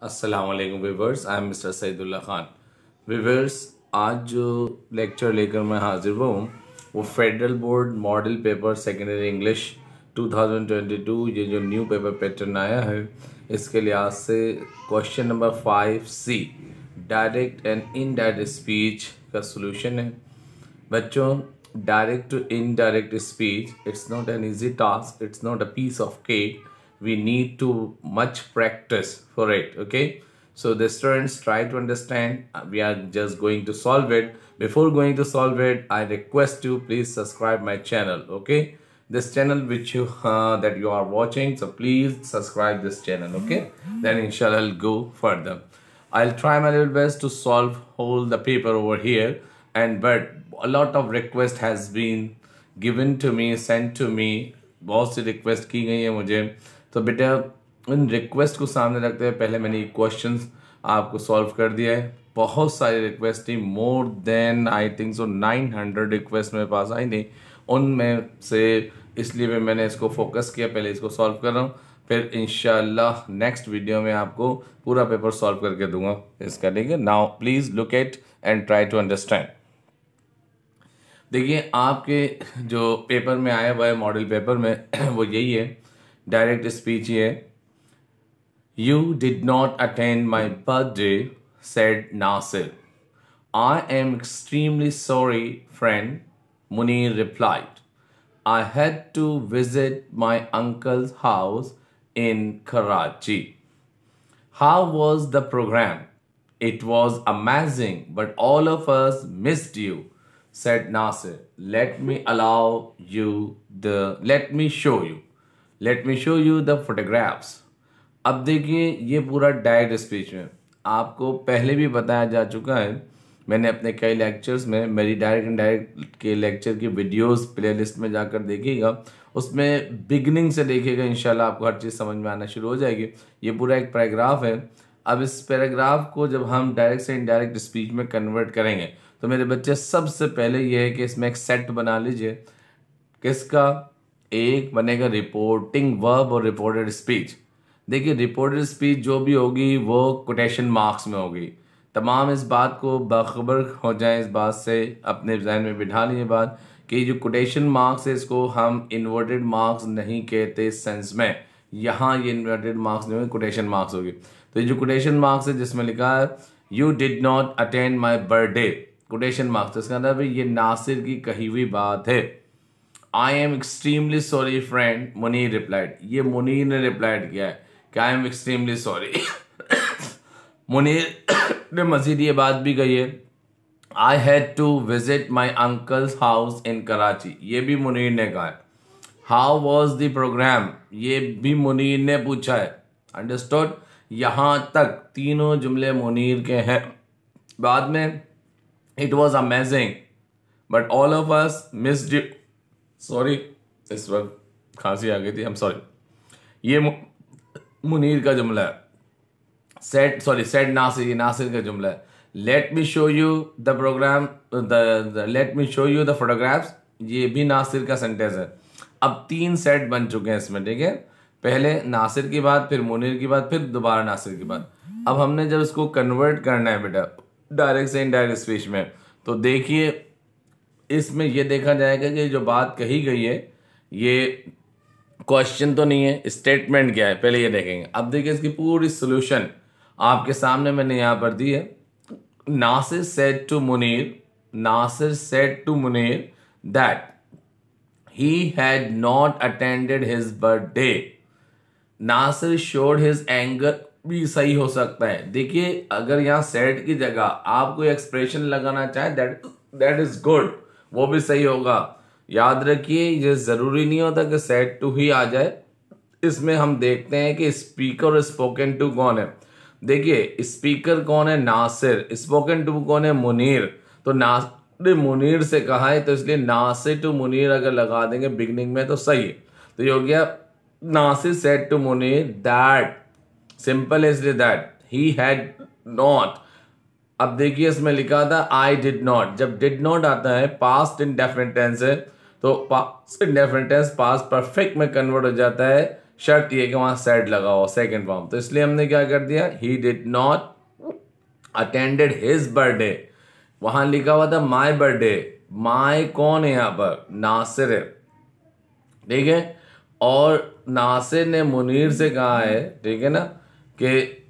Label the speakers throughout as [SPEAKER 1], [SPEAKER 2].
[SPEAKER 1] अस्सलाम वालेकुम viewers, I am mister Saidullah Khan. Viewers, आज जो लेक्चर लेकर मैं हाजिर हुआ हूँ वो federal board model paper secondary English 2022, ये जो न्यू पेपर पैटर्न आया है इसके लिहाज से question number 5C direct and indirect speech का सलूशन है। बच्चों, direct to indirect speech it's not an easy task, it's not a piece of cake. We need to much practice for it. Okay, so the students try to understand. We are just going to solve it. Before going to solve it, I request you please subscribe my channel. Okay, this channel which you that you are watching, so please subscribe this channel. Okay, then inshallah I'll go further. I'll try my little best to solve whole the paper over here, and but a lot of request has been given to me, sent to me. बहुत सी request की गई है मुझे, तो बेटा in request को सामने रखते हुए पहले मैंने क्वेश्चंस आपको सॉल्व कर दिया है। बहुत सारी रिक्वेस्ट थी, more than I think so 900 request मेरे पास आई थी, उनमें से इसलिए मैंने इसको फोकस किया, पहले इसको सॉल्व कर रहा हूँ, फिर इंशाल्लाह नेक्स्ट वीडियो में आपको पूरा पेपर सॉल्व करके दूंगा इसका। ठीक है, now please look at and try to understand. देखिए, आपके जो पेपर में आया हुआ है मॉडल पेपर में वो यही है, डायरेक्ट स्पीच ये है। You did not attend my birthday said Nasir. I am extremely sorry friend, Munir replied. I had to visit my uncle's house in Karachi. How was the programme? It was amazing, but all of us missed you, said Nasir. Let me show you the photographs. अब देखिए, ये पूरा direct speech में आपको पहले भी बताया जा चुका है। मैंने अपने कई लेक्चर्स में मेरी डायरेक्ट एंड डायरेक्ट के लेक्चर की वीडियोस प्लेलिस्ट में जाकर देखिएगा, उसमें बिगिनिंग से देखिएगा, इंशाल्लाह आपको हर चीज़ समझ में आना शुरू हो जाएगी। ये पूरा एक पैराग्राफ है। अब इस पैराग्राफ को जब हम डायरेक्ट से इनडायरेक्ट स्पीच में कन्वर्ट करेंगे तो मेरे बच्चे सबसे पहले ये है कि इसमें एक सेट बना लीजिए। किसका? एक बनेगा रिपोर्टिंग वर्ब और रिपोर्टेड स्पीच। देखिए, रिपोर्टेड स्पीच जो भी होगी वो कोटेशन मार्क्स में होगी। तमाम इस बात को बाखबर हो जाए, इस बात से अपने जहन में बिठा लीजिए बात कि जो कोटेशन मार्क्स है इसको हम इन्वर्टेड मार्क्स नहीं कहते इस सेंस में। यहाँ ये इन्वर्टेड मार्क्स नहीं होगी, कोटेशन मार्क्स होगी। तो ये जो कोटेशन मार्क्स है जिसमें लिखा है you did not attend my birthday, quotation marks, तो इसका मतलब ये नासिर की कही हुई बात है। I am extremely sorry friend, Munir replied. ये मुनीर ने रिप्लाइड किया है कि I am extremely sorry. Munir ने मजीद ये बात भी कही है, I had to visit my uncle's house in Karachi, ये भी मुनीर ने कहा है। हाउ वॉज द प्रोग्राम, ये भी मुनीर ने पूछा है। अंडरस्टूड? यहां तक तीनों जुमले मुनीर के हैं। बाद में it was amazing but all of us missed you. Sorry, इस वक्त खांसी आ गई थी, आई एम सॉरी। ये मुनीर का जुमला है। सेड नासिर, ये नासिर का जुमला है। Let me show you the programme, let me show you the photographs, ये भी नासिर का सेंटेंस है। अब 3 सेट बन चुके हैं इसमें। ठीक है, पहले नासिर की बात, फिर मुनीर की बात, फिर दोबारा नासिर की बात। अब हमने जब इसको कन्वर्ट करना है बेटा डायरेक्ट से इनडायरेक्ट स्पीच में, तो देखिए इसमें ये देखा जाएगा कि जो बात कही गई है ये क्वेश्चन तो नहीं है, स्टेटमेंट क्या है, पहले ये देखेंगे। अब देखिए इसकी पूरी सोल्यूशन आपके सामने मैंने यहाँ पर दी है। Nasir said to Munir that he had not attended his birthday. Nasir showed his anger भी सही हो सकता है। देखिए, अगर यहाँ सेड की जगह आप कोई एक्सप्रेशन लगाना चाहे दैट इज गुड, वो भी सही होगा। याद रखिए, ये जरूरी नहीं होता कि सेड टू ही आ जाए। इसमें हम देखते हैं कि स्पीकर और स्पोकन टू कौन है। देखिए, स्पीकर कौन है? नासिर। स्पोकन टू कौन है? मुनीर। तो नासिर मुनीर से कहा है, तो इसलिए नासिर टू मुनीर अगर लगा देंगे बिगनिंग में तो सही है। तो ये हो गया Nasir said to Munir that, simple इसलिए दैट ही हैड नॉट। अब देखिए इसमें लिखा था आई डिड नॉट। जब डिड नॉट आता है पास्ट इंडेफिनिट टेंस है, तो past indefinite tense past perfect में कन्वर्ट हो जाता है शर्त ये कि वहां सेड लगा हो सेकंड फॉर्म, तो इसलिए हमने क्या कर दिया, he did not attended his birthday, वहां लिखा हुआ था माय बर्थडे, माय कौन है यहाँ पर, नासिर है, ठीक है। और नासिर ने मुनीर से कहा है, ठीक है ना, कि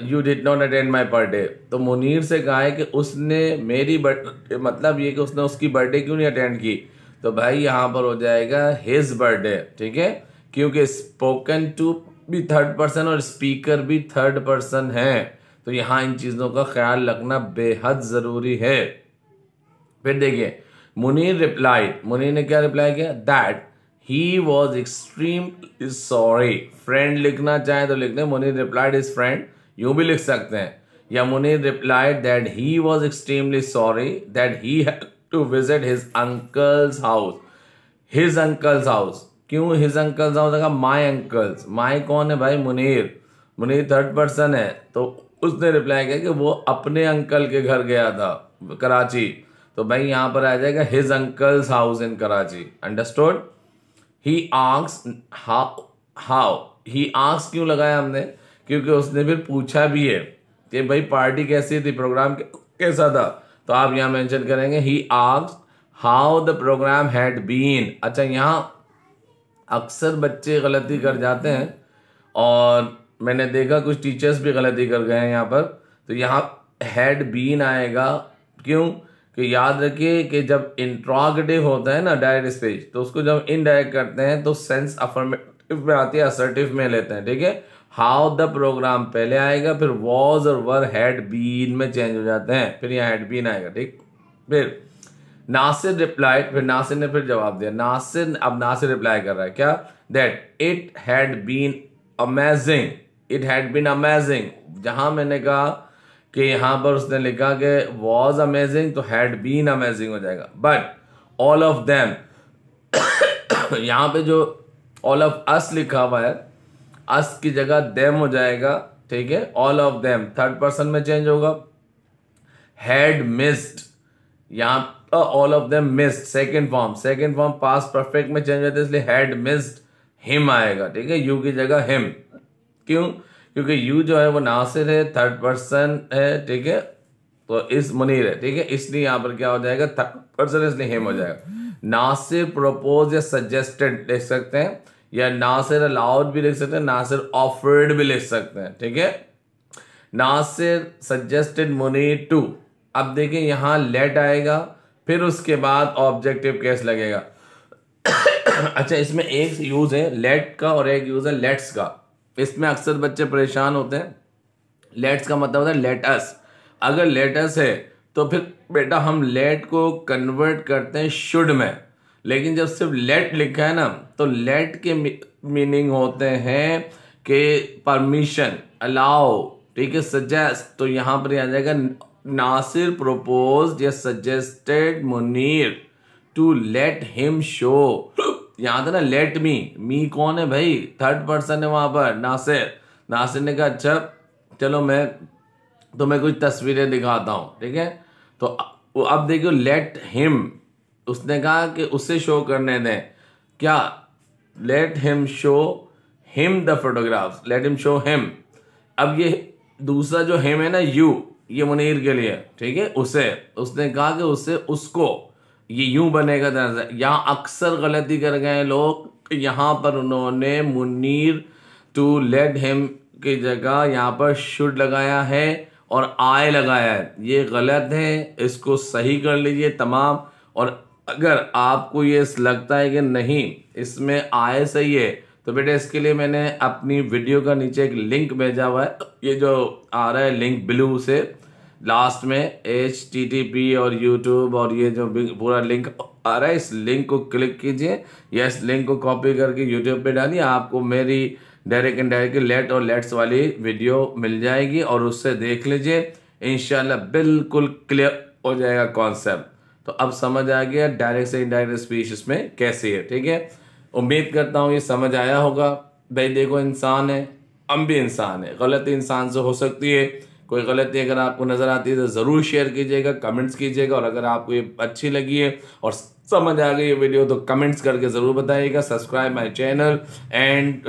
[SPEAKER 1] you did not attend my birthday, तो मुनीर से कहा है कि उसने मेरी बर्थडे, मतलब ये कि उसने उसकी बर्थडे क्यों नहीं अटेंड की, तो भाई यहाँ पर हो जाएगा हिज बर्थडे, ठीक है, क्योंकि स्पोकन टू भी थर्ड पर्सन और स्पीकर भी थर्ड पर्सन है, तो यहाँ इन चीज़ों का ख्याल रखना बेहद ज़रूरी है। फिर देखिए मुनीर रिप्लाइड, मुनीर ने क्या रिप्लाई किया, that he was extremely sorry, friend लिखना चाहे तो लिख दें मुनीर रिप्लाइड इज फ्रेंड, यूं भी लिख सकते हैं, या Munir replied that he was extremely sorry that he had to visit his uncle's house, his uncle's house, क्यों हिज अंकल्स हाउस लगा, माई अंकल्स, माई कौन है भाई, मुनीर, मुनीर थर्ड पर्सन है, तो उसने रिप्लाई किया कि वो अपने अंकल के घर गया था कराची, तो भाई यहां पर आ जाएगा his uncle's house in Karachi, understood. He asked how, he asked क्यों लगाया हमने, क्योंकि उसने फिर पूछा भी है कि भाई पार्टी कैसी थी, प्रोग्राम कैसा था, तो आप यहां मेंशन करेंगे he asked how the programme had been. अच्छा, यहां अक्सर बच्चे गलती कर जाते हैं और मैंने देखा कुछ टीचर्स भी गलती कर गए हैं यहाँ पर, तो यहाँ हैड बीन आएगा, क्यों कि याद रखिए कि जब इंट्रोगेटिव होता है ना डायरेक्ट स्पीच, तो उसको जब इनडायरेक्ट करते हैं तो सेंस अफर्मेटिव में आती है, असर्टिव में लेते हैं, ठीक है। हाउ द प्रोग्राम पहले आएगा, फिर वॉज और वर हैड बीन में चेंज हो जाते हैं, फिर यहाँ हैड बीन आएगा, ठीक। फिर नासिर रिप्लाइड, फिर नासिर ने फिर जवाब दिया, नासिर, अब नासिर रिप्लाई कर रहा है क्या, that it had been amazing, it had been amazing, जहां मैंने कहा कि यहां पर उसने लिखा कि वॉज अमेजिंग तो हैड बीन अमेजिंग हो जाएगा, बट ऑल ऑफ देम, यहां पे जो ऑल ऑफ अस लिखा हुआ है, अस की जगह देम हो जाएगा, ठीक है, all of them third person में चेंज होगा, हैड मिस्ड, यहां all of them missed second form, second form past perfect में चेंज होता है, इसलिए हैड मिस्ड हिम आएगा, ठीक है, यू की जगह हिम, क्यों, क्योंकि यू जो है वो नासिर है, थर्ड पर्सन है, ठीक है, तो इस मुनीर है, ठीक है, इसलिए यहां पर क्या हो जाएगा, थर्ड पर्सन, इसलिए हिम हो जाएगा। नासिर प्रपोज या सजेस्टेड लिख सकते हैं, या नासिर अलाउड भी लिख सकते हैं, नासिर ऑफर्ड भी लिख सकते हैं, ठीक है। नासिर सजेस्टेड मुनीर टू, अब देखिए यहां लेट आएगा, फिर उसके बाद ऑब्जेक्टिव केस लगेगा। अच्छा, इसमें एक यूज है लेट का और एक यूज है लेट्स का, इसमें अक्सर बच्चे परेशान होते हैं। लेट्स का मतलब होता है लेट अस, अगर लेट अस है तो फिर बेटा हम लेट को कन्वर्ट करते हैं शुड में, लेकिन जब सिर्फ लेट लिखा है ना, तो लेट के मीनिंग होते हैं कि परमिशन, अलाउ, ठीक है, सजेस्ट, तो यहां पर आ जाएगा नासिर प्रोपोज या suggested Munir to let him show, यहां था ना लेट मी कौन है भाई, थर्ड पर्सन है वहां पर, नासिर, नासिर ने कहा अच्छा चलो मैं तुम्हें कुछ तस्वीरें दिखाता हूं, ठीक है, तो अब देखो लेट हिम, उसने कहा कि उसे शो करने दें, क्या, late him show him the photographs, late him show him, अब ये दूसरा जो हिम है ना यू, ये मुनीर के लिए, ठीक है, उसे, उसने कहा कि उसे उसको, ये यूं बनेगा, यहां अक्सर गलती कर गए लोग, यहां पर उन्होंने मुनीर टू लेट हिम की जगह यहां पर शुड लगाया है और आय लगाया है, ये गलत है, इसको सही कर लीजिए तमाम। और अगर आपको ये लगता है कि नहीं इसमें आय सही है, तो बेटा इसके लिए मैंने अपनी वीडियो का नीचे एक लिंक भेजा हुआ है, ये जो आ रहा है लिंक ब्लू से लास्ट में HTTP और YouTube और ये जो पूरा लिंक आ रहा है, इस लिंक को क्लिक कीजिए या इस लिंक को कॉपी करके YouTube पे डालिए, आपको मेरी डायरेक्ट इनडायरेक्ट लेट और लेट्स वाली वीडियो मिल जाएगी और उससे देख लीजिए, इंशाल्लाह बिल्कुल क्लियर हो जाएगा कॉन्सेप्ट। तो अब समझ आ गया डायरेक्ट से इनडायरेक्ट स्पीच इसमें कैसी है, ठीक है, उम्मीद करता हूँ ये समझ आया होगा। भाई देखो इंसान है, हम भी इंसान है, गलती इंसान से हो सकती है, कोई गलती अगर आपको नज़र आती है तो ज़रूर शेयर कीजिएगा, कमेंट्स कीजिएगा, और अगर आपको ये अच्छी लगी है और समझ आ गई ये वीडियो तो कमेंट्स करके ज़रूर बताइएगा। Subscribe my channel and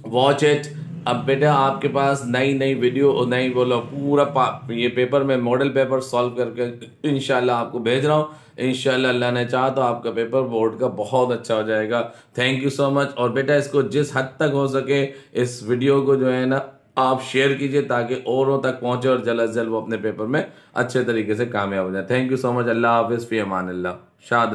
[SPEAKER 1] watch it. अब बेटा आपके पास नई नई वीडियो और नई बोलो पूरा ये पेपर में मॉडल पेपर सॉल्व करके इंशाल्लाह आपको भेज रहा हूँ। इंशाल्लाह अल्लाह ने चाहा तो आपका पेपर बोर्ड का बहुत अच्छा हो जाएगा। Thank you so much. और बेटा इसको जिस हद तक हो सके इस वीडियो को जो है ना आप शेयर कीजिए ताकि औरों तक पहुंचे और जल्द से जल्द वो अपने पेपर में अच्छे तरीके से कामयाब हो जाए। Thank you so much. अल्लाह हाफिज़, फ़ी अमान अल्लाह। शाद।